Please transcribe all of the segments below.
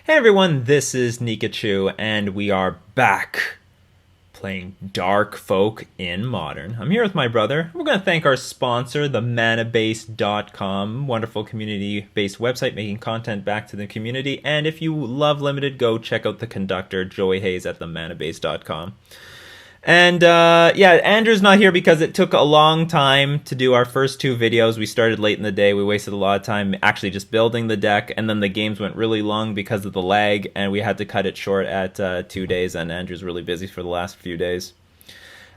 Hey everyone, this is Nikachu, and we are back playing Darkfolk in Modern. I'm here with my brother. We're going to thank our sponsor, the manabase.com, wonderful community-based website making content back to the community. And if you love Limited, go check out the conductor, Joey Hayes, at the manabase.com. And yeah, Andrew's not here because it took a long time to do our first two videos. We started late in the day. We wasted a lot of time actually just building the deck, and then the games went really long because of the lag, and we had to cut it short at 2 days, and Andrew's really busy for the last few days.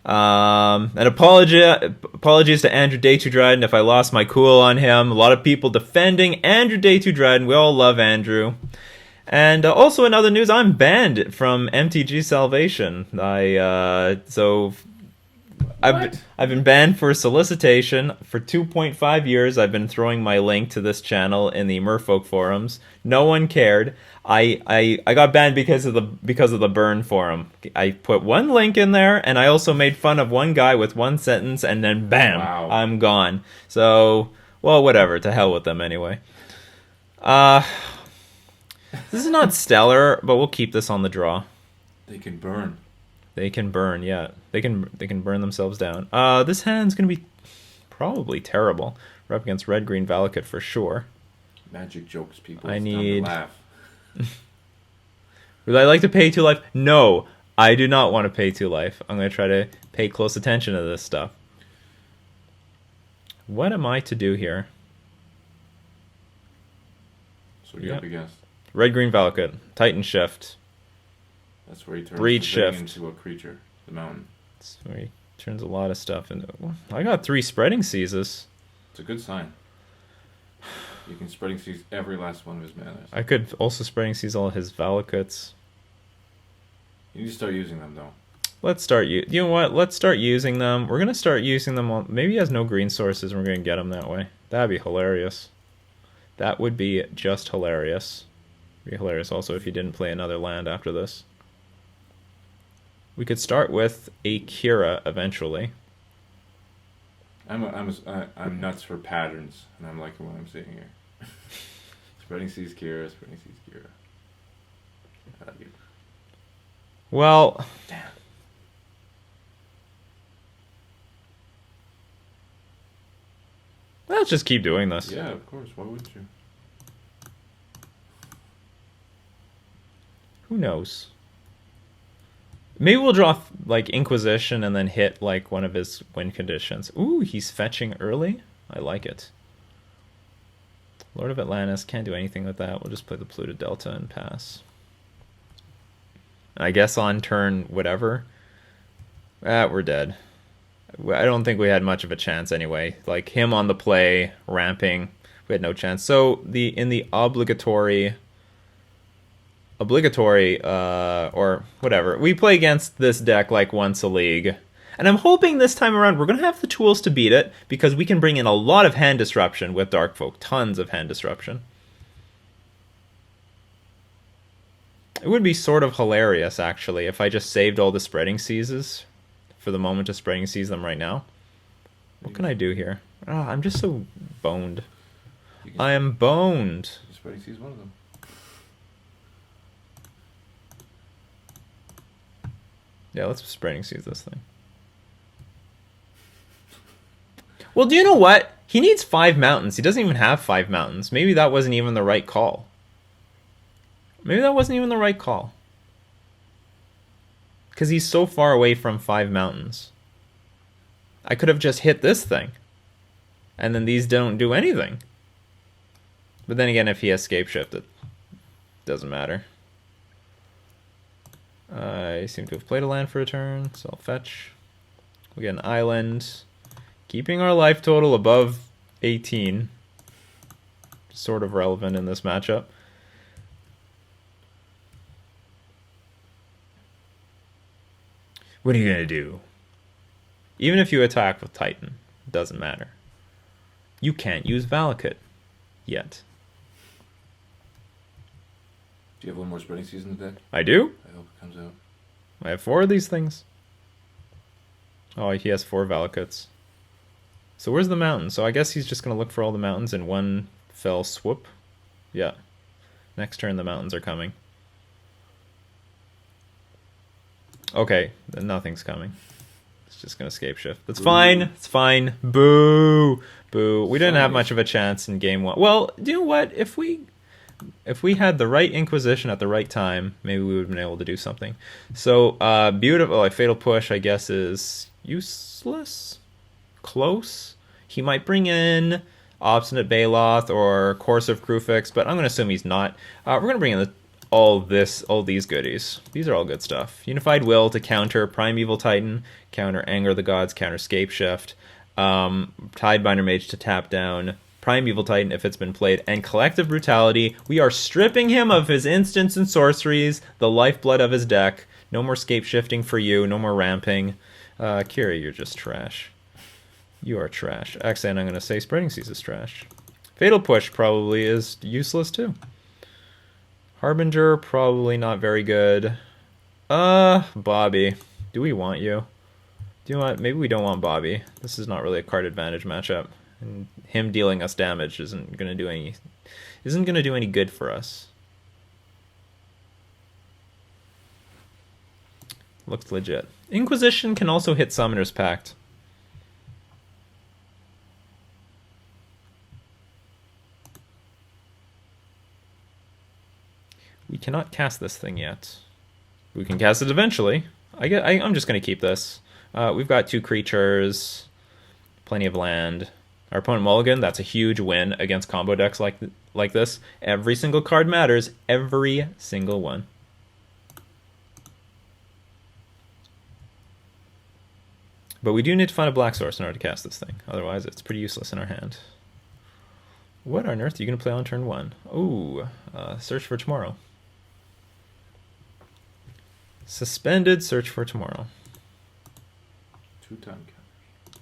And apologies to Andrew Day2Dryden if I lost my cool on him. A lot of people defending Andrew Day2Dryden. We all love Andrew. And also in other news, I'm banned from MTG Salvation. I've been banned for solicitation for 2.5 years. I've been throwing my link to this channel in the Merfolk forums. No one cared. I got banned because of the burn forum. I put one link in there, and I also made fun of one guy with one sentence, and then bam, wow. I'm gone. So, well, whatever. To hell with them anyway. This is not stellar, but we'll keep this on the draw. They can burn. They can burn, yeah. They can burn themselves down. This hand's gonna be probably terrible. We're up against red-green Valakut for sure. Magic jokes, people. I it's need. time to laugh. Would I like to pay 2 life? No, I do not want to pay 2 life. I'm gonna try to pay close attention to this stuff. What am I to do here? So you have to guess. Red-green Valakut, Titanshift. That's where he turns Breed the shift thing into a creature, the mountain. That's where he turns a lot of stuff into. I got 3 spreading seizes. It's a good sign. You can spreading seize every last one of his mana. I could also spreading seize all his Valakuts. You need to start using them though. Let's start you know what? Let's start using them. We're gonna start using them on. Maybe he has no green sources, and we're gonna get him that way. That'd be hilarious. That would be just hilarious. Be hilarious also if he didn't play another land after this. We could start with a Kira eventually. I'm nuts for patterns, and I'm liking what I'm seeing here. Spreading seas Kira, spreading seas Kira. Well, damn. Let's just keep doing this. Yeah, of course. Why wouldn't you? Who knows? Maybe we'll draw like Inquisition and then hit like one of his win conditions. Ooh, he's fetching early. I like it. Lord of Atlantis, can't do anything with that. We'll just play the Polluted Delta and pass. I guess on turn whatever. We're dead. I don't think we had much of a chance anyway. Like him on the play, ramping, we had no chance. So in the obligatory or whatever, we play against this deck like once a league, and I'm hoping this time around we're gonna have the tools to beat it, because we can bring in a lot of hand disruption with Darkfolk. Tons of hand disruption. It would be sort of hilarious actually if I just saved all the spreading seizes for the moment of spreading seize them right now. What can I do here? I'm just so boned. I am boned. Spreading seize one of them. Yeah, let's spreading seize this thing. Well, do you know what? He needs 5 mountains. He doesn't even have 5 mountains. Maybe that wasn't even the right call. Maybe that wasn't even the right call. Because he's so far away from 5 mountains. I could have just hit this thing. And then these don't do anything. But then again, if he escape shift, it doesn't matter. I seem to have played a land for a turn, so I'll fetch. We get an island. Keeping our life total above 18. Sort of relevant in this matchup. What are you going to do? Even if you attack with Titan, it doesn't matter. You can't use Valakut yet. Do you have one more spreading seas in the deck? I do. I hope it comes out. I have 4 of these things. Oh, he has 4 Valakuts. So where's the mountain? So I guess he's just going to look for all the mountains in one fell swoop. Yeah. Next turn, the mountains are coming. Okay, then nothing's coming. It's just gonna scape shift. That's fine. It's fine. Boo, boo. We didn't have much of a chance in game one. Well, you know what? If we had the right Inquisition at the right time, maybe we would have been able to do something. So, beautiful. Like, Fatal Push, I guess, is useless. Close. He might bring in Obstinate Baloth or Coursive Krufix, but I'm going to assume he's not. We're going to bring in all these goodies. These are all good stuff. Unified Will to counter Primeval Titan, counter Anger of the Gods, counter Scape Shift. Tidebinder Mage to tap down Primeval Titan if it's been played, and Collective Brutality. We are stripping him of his instants and sorceries, the lifeblood of his deck. No more scape shifting for you, no more ramping. Kiri, you're just trash. You are trash. Actually, and I'm going to say Spreading Seas is trash. Fatal Push probably is useless too. Harbinger, probably not very good. Bobby. Do we want you? Do you know what? Maybe we don't want Bobby. This is not really a card advantage matchup. And him dealing us damage isn't gonna do any good for us. Looks legit. Inquisition can also hit Summoner's Pact. We cannot cast this thing yet. We can cast it eventually. I'm just gonna keep this. We've got 2 creatures, plenty of land. Our opponent mulligan, that's a huge win against combo decks like this. Every single card matters. Every single one. But we do need to find a black source in order to cast this thing. Otherwise, it's pretty useless in our hand. What on earth are you going to play on turn 1? Ooh, Search for Tomorrow. Suspended Search for Tomorrow. 2-time counters.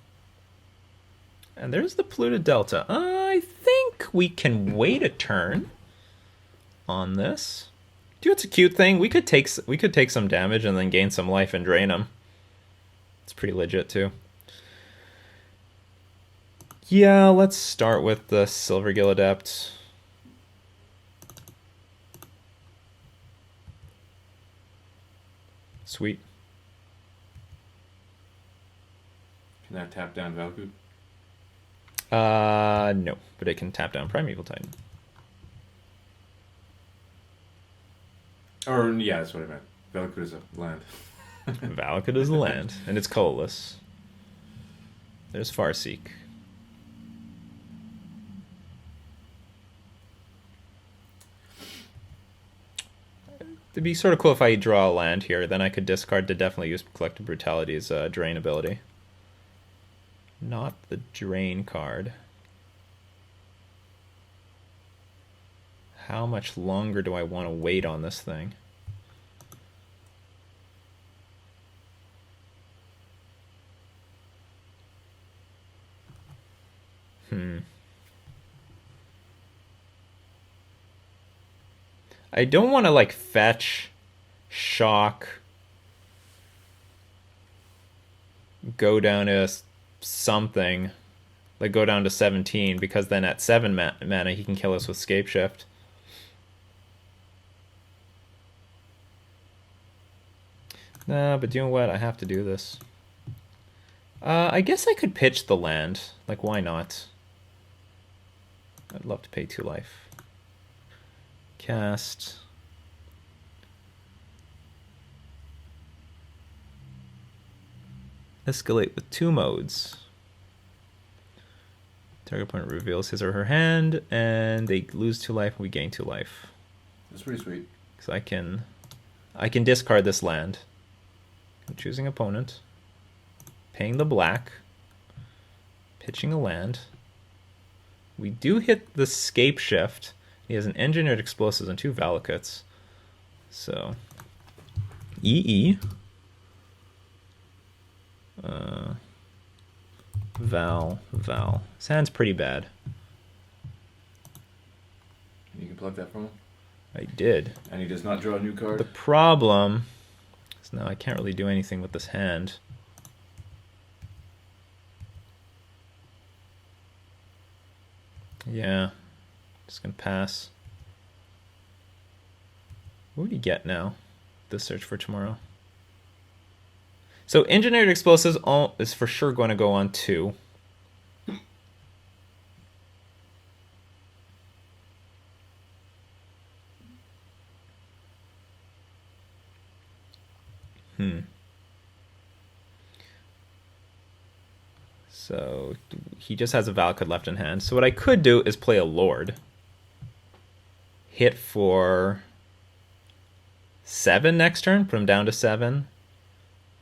And there's the Polluted Delta. I think we can wait a turn on this. Dude, it's a cute thing. We could take some damage and then gain some life and drain them. It's pretty legit too. Yeah, let's start with the Silvergill Adept. Sweet. Can that tap down Valkud? No, but it can tap down Primeval Titan. Or, yeah, that's what I meant. Valkud is a land. Valakut is the land, and it's colorless. There's Farseek. It'd be sort of cool if I draw a land here, then I could discard to definitely use Collective Brutality's drain ability. Not the drain card. How much longer do I want to wait on this thing? I don't want to like fetch, shock, go down to something, like go down to 17, because then at 7 mana he can kill us with Scape Shift. Nah, but you know what? I have to do this. I guess I could pitch the land. Like, why not? I'd love to pay 2 life. Cast. Escalate with 2 modes. Target opponent reveals his or her hand, and they lose 2 life, and we gain 2 life. That's pretty sweet. Because I can discard this land. I'm choosing opponent. Paying the black. Pitching a land. We do hit the Scape Shift. He has an Engineered Explosives and 2 Valakuts. So, EE. Val. His hand's pretty bad. You can plug that from him? I did. And he does not draw a new card? The problem is now I can't really do anything with this hand. Yeah. Just gonna pass. What do you get now? The search for tomorrow. So engineered explosives is for sure going to go on 2. So he just has a Valakut left in hand. So what I could do is play a Lord. Hit for 7 next turn, put him down to 7.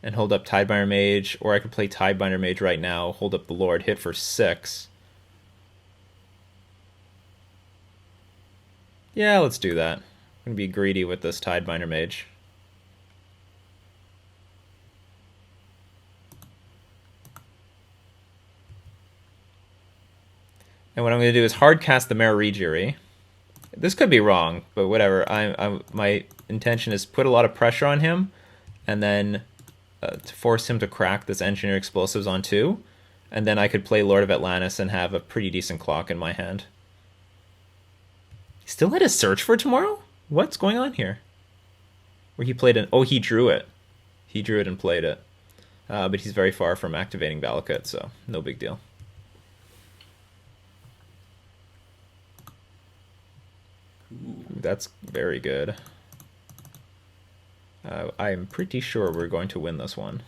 And hold up Tidebinder Mage. Or I could play Tidebinder Mage right now, hold up the Lord, hit for 6. Yeah, let's do that. I'm going to be greedy with this Tidebinder Mage. And what I'm going to do is hard cast the Merfolk. This could be wrong, but whatever. My intention is put a lot of pressure on him, and then to force him to crack this Engineer Explosives on 2, and then I could play Lord of Atlantis and have a pretty decent clock in my hand. He still had a search for tomorrow? What's going on here? Where he played an... Oh, he drew it. He drew it and played it. But he's very far from activating Valakut, so no big deal. Ooh, that's very good. I'm pretty sure we're going to win this one.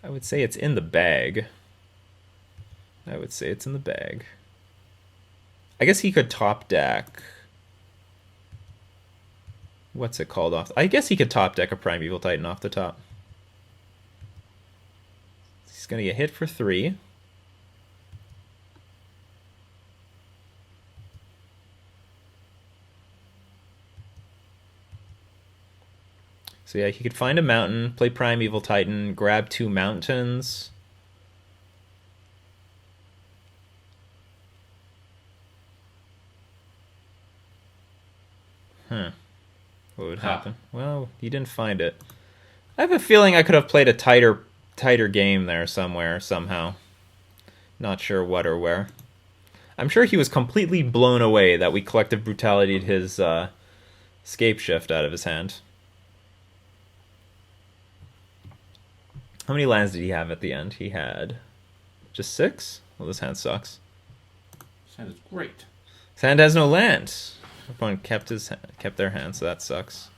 I would say it's in the bag. I guess he could top deck. What's it called off? I guess he could top deck a Primeval Titan off the top. He's going to get hit for 3. So yeah, he could find a mountain, play Primeval Titan, grab 2 mountains. What would happen? Well, he didn't find it. I have a feeling I could have played a tighter game there somewhere, somehow. Not sure what or where. I'm sure he was completely blown away that we collective brutality'd his Scape Shift out of his hand. How many lands did he have at the end? He had just 6? Well, this hand sucks. This hand is great. This hand has no land. Opponent kept their hand, so that sucks.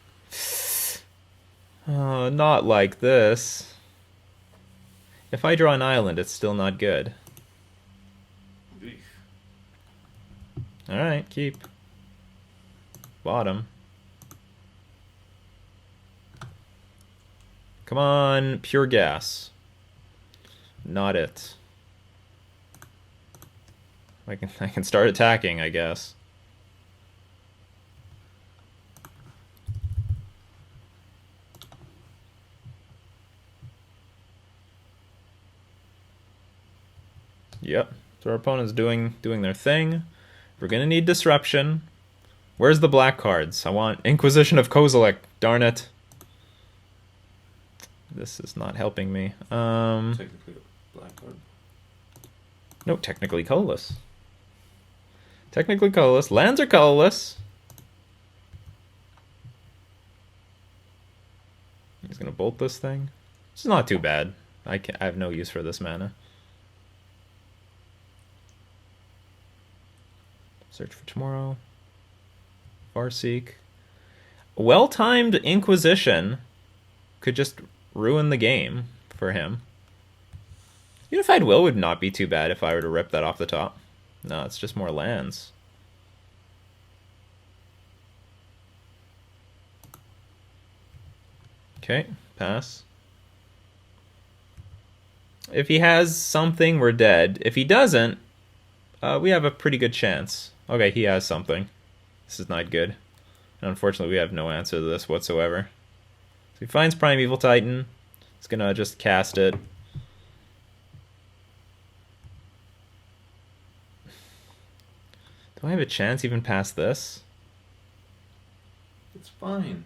Oh, not like this. If I draw an island, it's still not good. Alright, keep. Bottom. Come on, pure gas. Not it. I can start attacking, I guess. Yep. So our opponent's doing their thing. We're gonna need disruption. Where's the black cards? I want Inquisition of Kozilek, darn it. This is not helping me. Technically a black card. No, technically colorless. Technically colorless. Lands are colorless. He's gonna bolt this thing. It's not too bad. I have no use for this mana. Search for tomorrow. Farseek. Well-timed Inquisition could just ruin the game for him. Unified Will would not be too bad if I were to rip that off the top. No, it's just more lands. Okay, pass. If he has something, we're dead. If he doesn't, we have a pretty good chance. Okay, he has something. This is not good. And unfortunately, we have no answer to this whatsoever. So he finds Primeval Titan. He's gonna just cast it. Do I have a chance even past this? It's fine.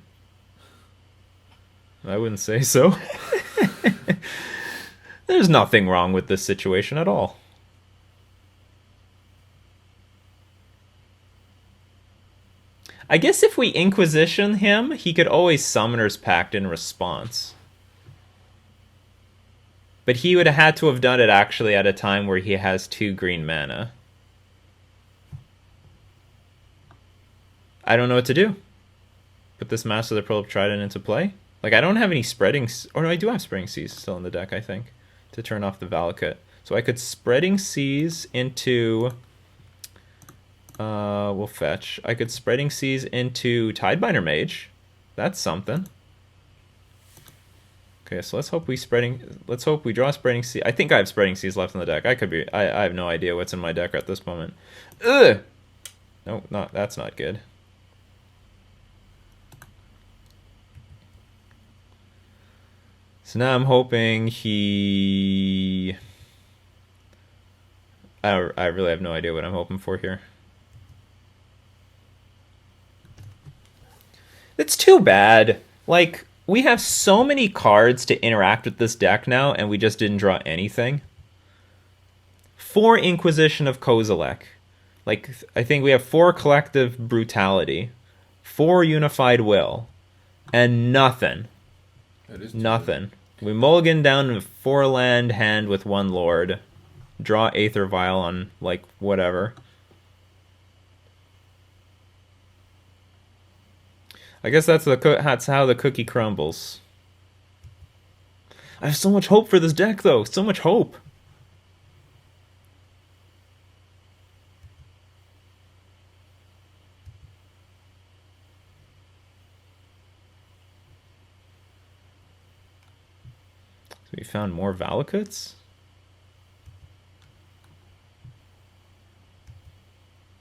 I wouldn't say so. There's nothing wrong with this situation at all. I guess if we Inquisition him, he could always Summoner's Pact in response. But he would have had to have done it actually at a time where he has 2 green mana. I don't know what to do. Put this Master of the Pearl Trident into play? Like, I don't have any Spreading... Or no, I do have Spreading Seas still in the deck, I think, to turn off the Valakut. So I could Spreading Seas into... we'll fetch. I could Spreading Seas into Tidebinder Mage. That's something. Okay, so let's hope we draw Spreading Seas. I think I have Spreading Seas left in the deck. I have no idea what's in my deck at this moment. Ugh! No, that's not good. So now I'm hoping he... I really have no idea what I'm hoping for here. It's too bad. Like, we have so many cards to interact with this deck now, and we just didn't draw anything. 4 Inquisition of Kozilek. Like, I think we have 4 Collective Brutality, 4 Unified Will, and nothing. Nothing. We mulligan down a 4-land hand with 1 Lord. Draw Aether Vial on, like, whatever. I guess that's how the cookie crumbles. I have so much hope for this deck, though. So much hope. So we found more Valakuts?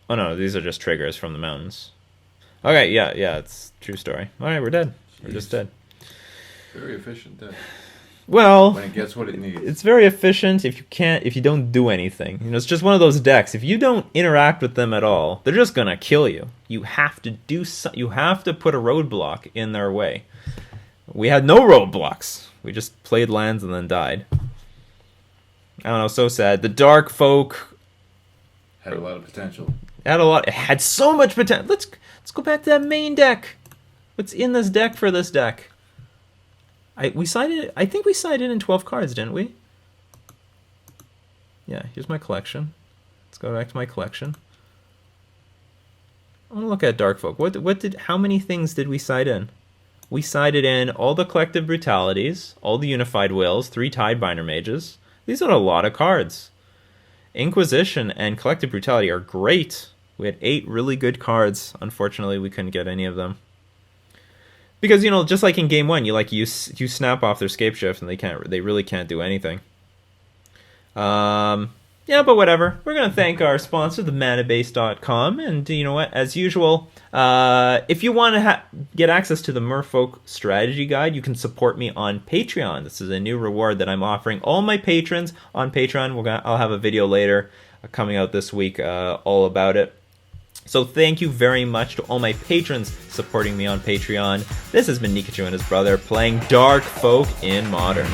Oh no, these are just triggers from the mountains. Okay, yeah, it's a true story. Alright, we're dead. Jeez. We're just dead. Very efficient deck. Well, when it gets what it needs. It's very efficient if you don't do anything. You know, it's just one of those decks. If you don't interact with them at all, they're just gonna kill you. You have to do you have to put a roadblock in their way. We had no roadblocks. We just played lands and then died. I don't know, so sad. The Darkfolk had a lot of potential. It had so much potential. Let's go back to that main deck. What's in this deck for this deck? I think we sided in 12 cards, didn't we? Yeah, here's my collection. Let's go back to my collection. I want to look at Darkfolk. How many things did we side in? We sided in all the Collective Brutalities, all the Unified Wills, 3 Tidebinder Mages. These are a lot of cards. Inquisition and Collective Brutality are great. We had 8 really good cards. Unfortunately, we couldn't get any of them. Because, you know, just like in game 1, you snap off their Scape Shift and they really can't do anything. Yeah, but whatever. We're going to thank our sponsor, the manabase.com, and you know what, as usual, if you want to get access to the Merfolk strategy guide, you can support me on Patreon. This is a new reward that I'm offering all my patrons on Patreon. I'll have a video later coming out this week all about it. So thank you very much to all my patrons supporting me on Patreon. This has been Nikachu and his brother playing Darkfolk in Modern.